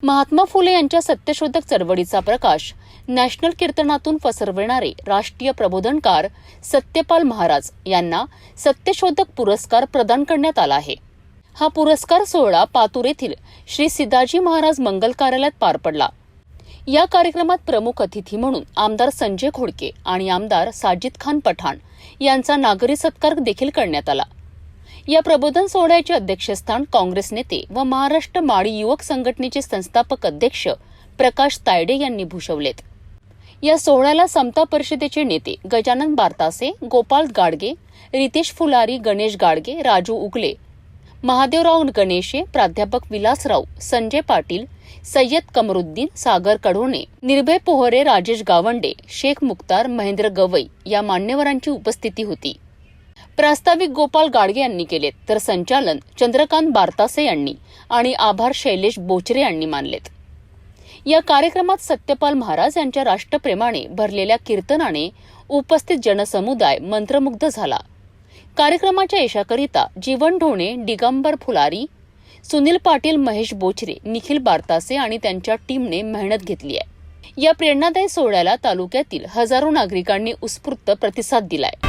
महात्मा फुले यांच्या सत्यशोधक चळवळीचा प्रकाश नॅशनल कीर्तनातून पसरविणारे राष्ट्रीय प्रबोधनकार सत्यपाल महाराज यांना सत्यशोधक पुरस्कार प्रदान करण्यात आला आहे। हा पुरस्कार सोहळा पातूर येथील श्री सिद्धाजी महाराज मंगल कार्यालयात पार पडला। या कार्यक्रमात प्रमुख अतिथी म्हणून आमदार संजय खोडके आणि आमदार साजिद खान पठाण यांचा नागरी सत्कार देखील करण्यात आला। या प्रबोधन सोहळ्याचे अध्यक्षस्थान काँग्रेस नेते व महाराष्ट्र माळी युवक संघटनेचे संस्थापक अध्यक्ष प्रकाश तायडे यांनी भूषवलेत। या सोहळ्याला समता परिषदेचे नेते गजानन बारतासे, गोपाल गाडगे, रितेश फुलारी, गणेश गाडगे, राजू उगले, महादेवराव गणेशे, प्राध्यापक विलासराव, संजय पाटील, सय्यद कमरुद्दीन, सागर कढोणे, निर्भय पोहरे, राजेश गावंडे, शेख मुख्तार, महेंद्र गवई या मान्यवरांची उपस्थिती होती। प्रास्ताविक गोपाल गाडगे यांनी केलेत, तर संचालन चंद्रकांत बारतासे यांनी आणि आभार शैलेश बोचरे यांनी मानलेत। या कार्यक्रमात सत्यपाल महाराज यांच्या राष्ट्रप्रेमाने भरलेल्या कीर्तनाने उपस्थित जनसमुदाय मंत्रमुग्ध झाला। कार्यक्रमाच्या यशाकरिता जीवन ढोणे, दिगंबर फुलारी, सुनील पाटील, महेश बोचरे, निखिल बारतासे आणि त्यांच्या टीमने मेहनत घेतली आहे। या प्रेरणादायी सोहळ्याला तालुक्यातील हजारो नागरिकांनी उत्स्फूर्त प्रतिसाद दिलाय।